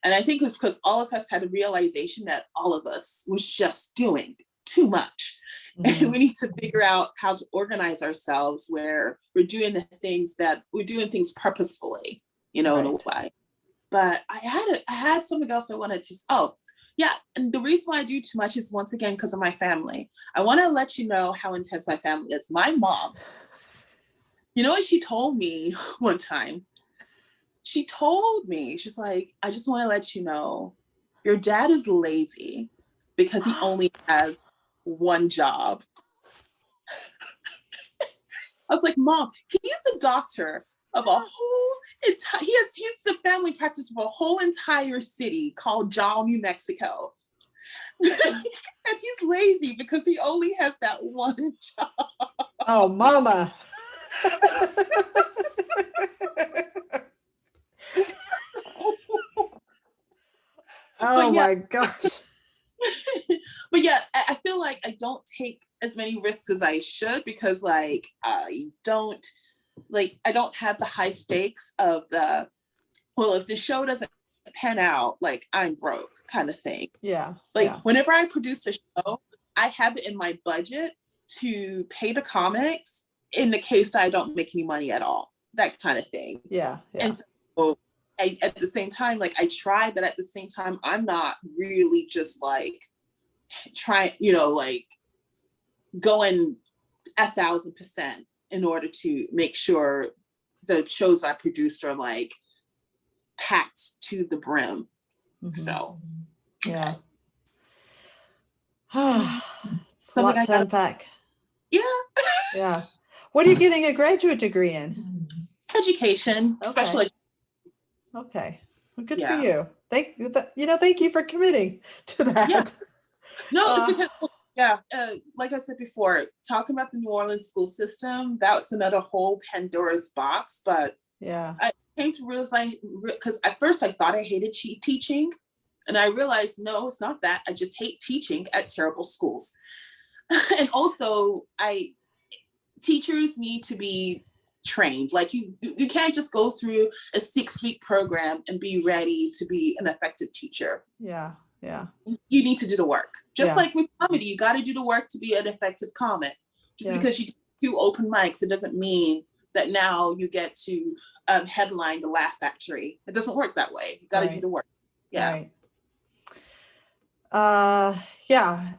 And I think it was because all of us had a realization that all of us was just doing too much. Mm-hmm. And we need to figure out how to organize ourselves where we're doing things purposefully, in a way. But I had something else I wanted to, and the reason why I do too much is, once again, because of my family. I want to let you know how intense my family is. My mom, what she told me one time? She told me, she's like, I just want to let you know, your dad is lazy because he only has one job. I was like, Mom, he's the doctor of a whole he's the family practice of a whole entire city called Jal, New Mexico. And he's lazy because he only has that one job. Oh, Mama. Oh my gosh. But I feel like I don't take as many risks as I should, because I don't have the high stakes of if the show doesn't pan out, like, I'm broke kind of thing. Yeah. Whenever I produce a show, I have it in my budget to pay the comics in the case I don't make any money at all, that kind of thing. Yeah. And so at the same time, like, I try, but at the same time, I'm not really just trying, going 1,000% in order to make sure the shows I produce are packed to the brim. Mm-hmm. So, yeah. It's a lot to unpack. Yeah. Yeah. What are you getting a graduate degree in? Education, especially. Okay. Well, good for you. Thank you for committing to that. Yeah. No, it's because, like I said before, talking about the New Orleans school system, that's another whole Pandora's box. But I came to realize, because at first I thought I hated teaching, and I realized, no, it's not that. I just hate teaching at terrible schools. And also, teachers need to be trained. Like, you can't just go through a 6-week program and be ready to be an effective teacher. Yeah. You need to do the work. Just like with comedy, you got to do the work to be an effective comic. Just because you do open mics, it doesn't mean that now you get to headline the Laugh Factory. It doesn't work that way. You got to do the work. Yeah. Right.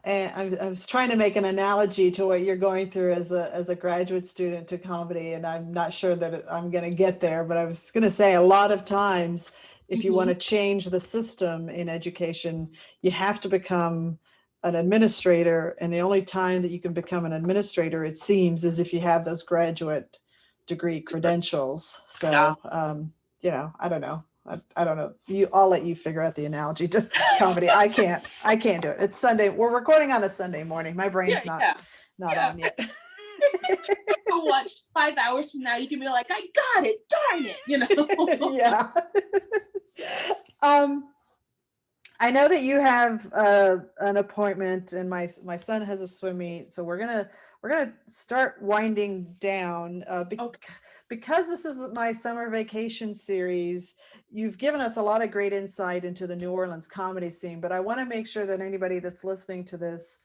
And I was trying to make an analogy to what you're going through as a graduate student to comedy, and I'm not sure that I'm going to get there, but I was going to say, a lot of times, if you want to change the system in education, you have to become an administrator, and the only time that you can become an administrator, it seems, is if you have those graduate degree credentials. So, I don't know. I don't know. I'll let you figure out the analogy to comedy. I can't do it. It's Sunday. We're recording on a Sunday morning. My brain's not on yet. I'll watch 5 hours from now. You can be like, I got it. Darn it. Yeah. I know that you have an appointment, and my son has a swim meet, so we're gonna start winding down because this is my summer vacation series. You've given us a lot of great insight into the New Orleans comedy scene, but I want to make sure that anybody that's listening to this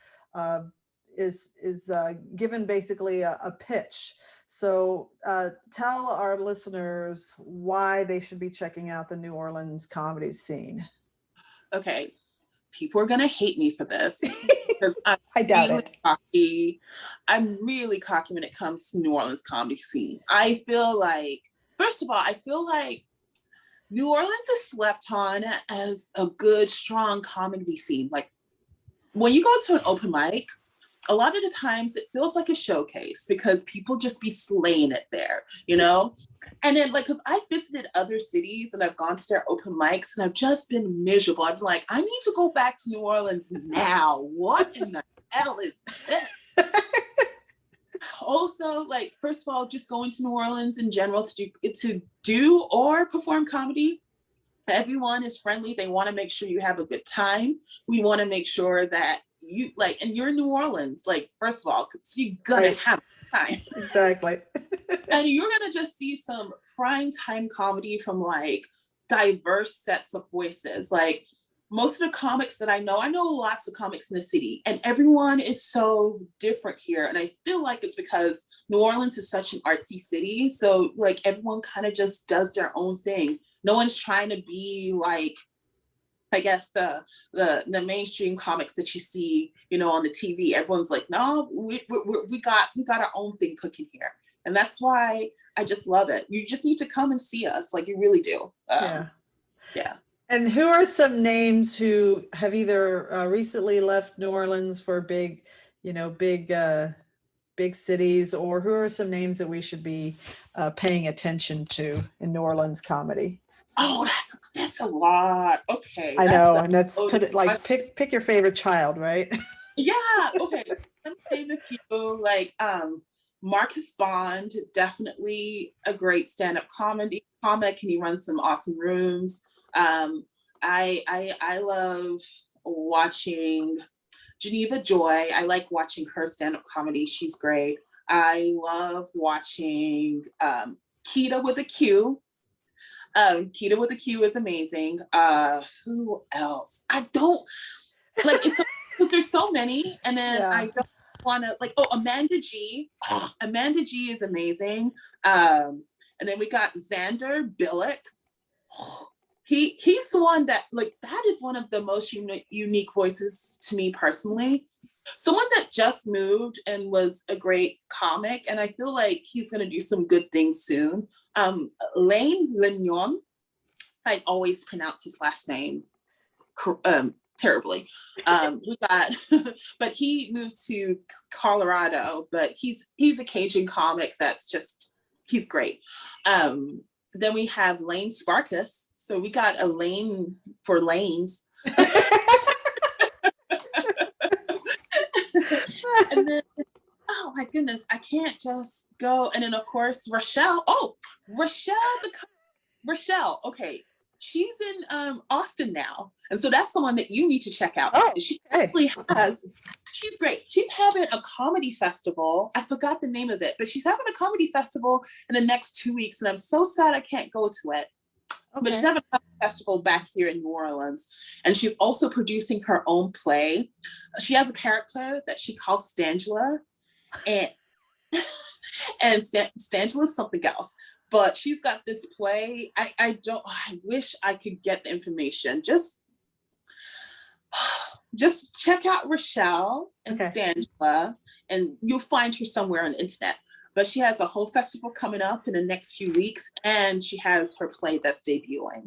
is given basically a pitch. So tell our listeners why they should be checking out the New Orleans comedy scene. Okay, people are gonna hate me for this because I doubt it. Cocky. I'm really cocky when it comes to New Orleans comedy scene. I feel like, first of all, New Orleans is slept on as a good, strong comedy scene. Like, when you go to an open mic, a lot of the times it feels like a showcase because people just be slaying it there, And then, because I visited other cities and I've gone to their open mics and I've just been miserable. I've been like, I need to go back to New Orleans now. What in the hell is this? also, like, first of all, just going to New Orleans in general to do or perform comedy. Everyone is friendly. They want to make sure you have a good time. We want to make sure that you like, and you're in New Orleans, like, first of all, so you're gonna have a time. Exactly. And you're gonna just see some prime time comedy from like diverse sets of voices. Like, most of the comics that I know lots of comics in the city, and everyone is so different here. And I feel like it's because New Orleans is such an artsy city. So like everyone kind of just does their own thing. No one's trying to be like, I guess the mainstream comics that you see, you know, on the TV. Everyone's like, no, we got our own thing cooking here. And that's why I just love it. You just need to come and see us. Like, you really do. Yeah. And who are some names who have either recently left New Orleans for big cities, or who are some names that we should be paying attention to in New Orleans comedy? Oh, that's a lot. Okay. I know, and that's put it like pick your favorite child, right? Yeah. Okay. Let me name a few. Like Marcus Bond, definitely a great stand-up comic, and he runs some awesome rooms. I love watching Geneva Joy. I like watching her stand-up comedy. She's great. I love watching Qeta with a Q. Qeta with a Q is amazing. Who else? I don't like it's because there's so many, and then I don't want to like. Oh, Amanda G. Amanda G is amazing. And then we got Xander Bilyk. He's the one that, like, that is one of the most unique voices to me personally. Someone that just moved and was a great comic, and I feel like he's going to do some good things soon. Lonion, I always pronounce his last name terribly. We got, but he moved to Colorado, but he's a Cajun comic that's just, he's great. Then we have Lane Sparkus. So we got a lane for lanes. And then, oh my goodness, I can't just go. And then of course, Rochelle. Oh, Rochelle. Okay. She's in Austin now. And so that's someone that you need to check out. Oh, she actually she's great. She's having a comedy festival. I forgot the name of it, but she's having a comedy festival in the next 2 weeks. And I'm so sad I can't go to it. Okay. But she's having a festival back here in New Orleans. And she's also producing her own play. She has a character that she calls Stangela. And Stangela is something else. But she's got this play. I wish I could get the information. Just check out Rochelle and Stangela, and you'll find her somewhere on the internet. But she has a whole festival coming up in the next few weeks, and she has her play that's debuting.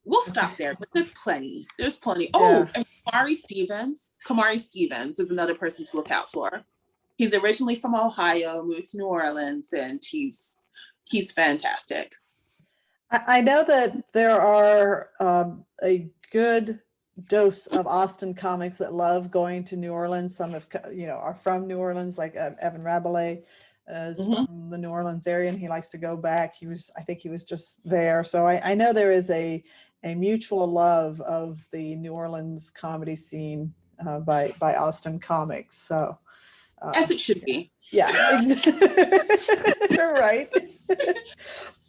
We'll stop there, but there's plenty. Oh, and Kamari Stevens is another person to look out for. He's originally from Ohio, moved to New Orleans, and he's fantastic. I know that there are a good dose of Austin comics that love going to New Orleans. Some are from New Orleans, like Evan Rabelais is from the New Orleans area, and he likes to go back. I think he was just there. So I know there is a mutual love of the New Orleans comedy scene by Austin comics. So as it should be. Yeah. You're right.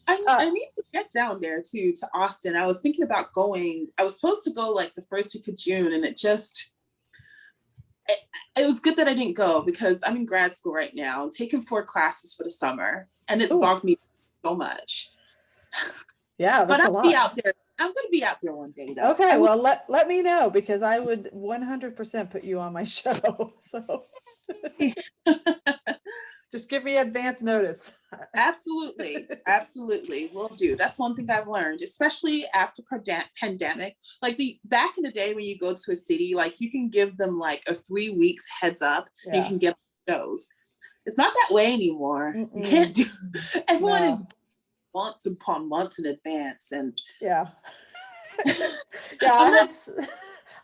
I need to get down there to Austin. I was thinking about going. I was supposed to go like the first week of June, and it was good that I didn't go because I'm in grad school right now. I'm taking 4 classes for the summer, and it's bogged me so much. Yeah, but I'll be out there. I'm going to be out there one day, though. Okay, well, let me know, because I would 100% put you on my show. So just give me advance notice. Absolutely. Will do. That's one thing I've learned, especially after pandemic. Like back in the day when you go to a city, like you can give them like a 3 weeks heads up and you can get shows. It's not that way anymore. You can't do. Everyone is months upon months in advance, and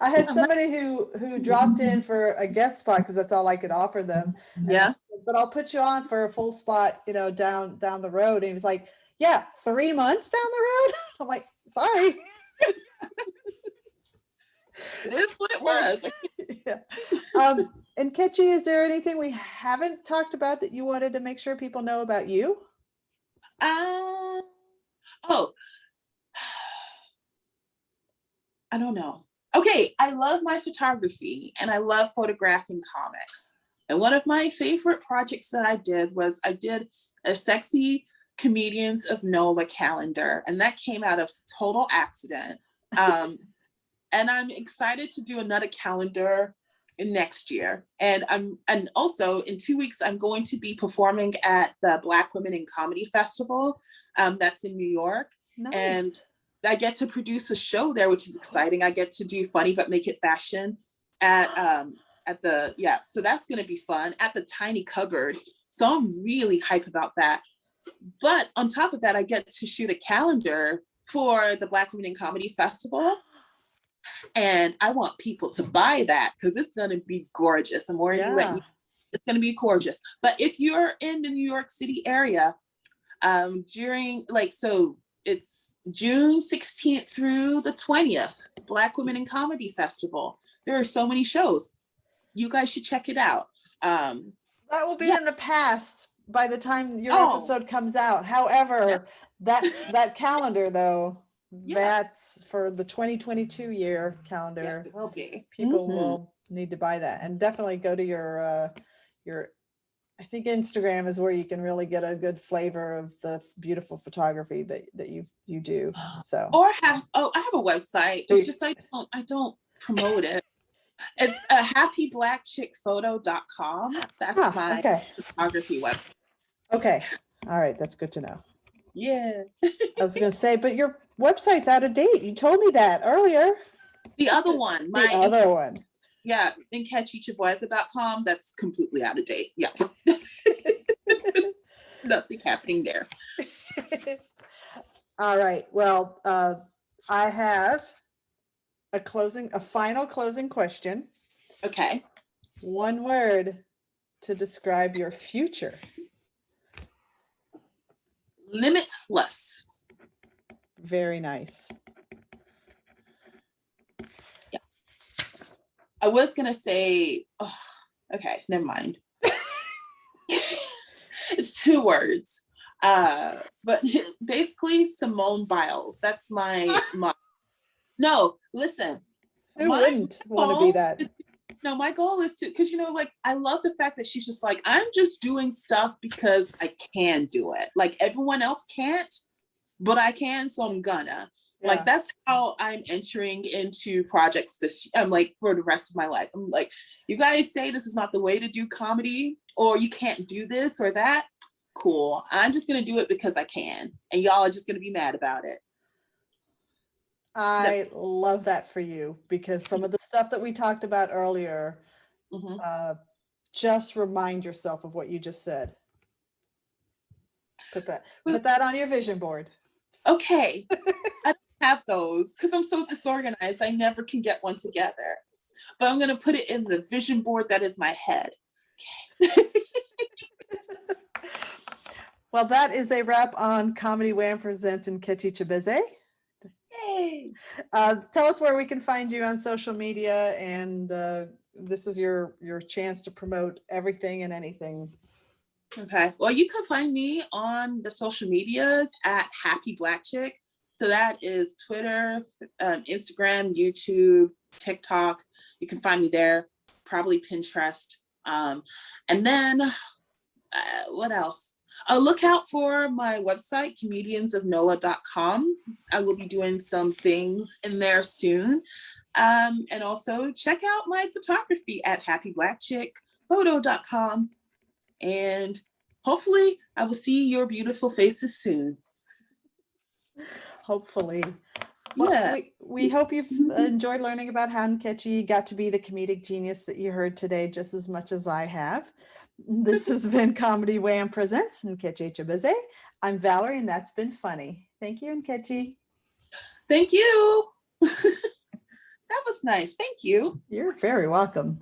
I had somebody who dropped in for a guest spot because that's all I could offer them. Yeah. But I'll put you on for a full spot, down the road. And he was like, yeah, 3 months down the road. I'm like, sorry. It is what it was. Yeah. And Nkechi, is there anything we haven't talked about that you wanted to make sure people know about you? Oh, I don't know. Okay, I love my photography and I love photographing comics. And one of my favorite projects that I did was I did a sexy Comedians of NOLA calendar, and that came out of total accident. And I'm excited to do another calendar next year. And also in 2 weeks, I'm going to be performing at the Black Women in Comedy Festival. That's in New York. Nice. And I get to produce a show there, which is exciting. I get to do funny, but make it fashion so that's going to be fun at the Tiny Cupboard. So I'm really hyped about that. But on top of that, I get to shoot a calendar for the Black Women in Comedy Festival. And I want people to buy that because it's going to be gorgeous. I'm already letting you, it's going to be gorgeous. But if you're in the New York City area, it's June 16th through the 20th, Black Women in Comedy Festival. There are so many shows. You guys should check it out. That will be in the past by the time your episode comes out. However, that calendar though, that's for the 2022 year calendar. Yes, it will be. People will need to buy that, and definitely go to your I think Instagram is where you can really get a good flavor of the beautiful photography that you do. So I have a website. It's just I don't promote it. It's happyblackchickphoto.com. That's my photography website. Okay. All right. That's good to know. Yeah. I was going to say, but your website's out of date. You told me that earlier. The other one. The other one. Yeah. Nkechi Chibueze.com. That's completely out of date. Yeah. Nothing happening there. All right. Well, I have a final closing question. Okay. One word to describe your future. Limitless. Very nice. Yeah. I was going to say, okay, never mind. It's 2 words. But basically Simone Biles. That's my no, listen. Who wouldn't want to be that? My goal is to, because I love the fact that she's just like, I'm just doing stuff because I can do it. Like everyone else can't, but I can, so I'm gonna. Yeah. Like that's how I'm entering into projects I'm like for the rest of my life. I'm like, you guys say this is not the way to do comedy, or you can't do this or that. Cool. I'm just gonna do it because I can, and y'all are just gonna be mad about it. I love that for you, because some of the stuff that we talked about earlier, just remind yourself of what you just said. Put that on your vision board. Okay. I don't have those because I'm so disorganized. I never can get one together. But I'm going to put it in the vision board that is my head. Okay. Well, that is a wrap on Comedy Wham presents Nkechi Chibueze. Yay! Tell us where we can find you on social media, and this is your chance to promote everything and anything. Okay. Well, you can find me on the social medias at Happy Black Chick. So that is Twitter, Instagram, YouTube, TikTok. You can find me there. Probably Pinterest. And then what else? Look out for my website, comediansofnola.com. I will be doing some things in there soon. And also check out my photography at happyblackchickphoto.com. And hopefully I will see your beautiful faces soon. Hopefully. Well, we hope you've enjoyed learning about how Nkechi got to be the comedic genius that you heard today, just as much as I have. This has been Comedy Wham presents Nkechi Chibueze. I'm Valerie, and that's been funny. Thank you, Nkechi. Thank you. That was nice. Thank you. You're very welcome.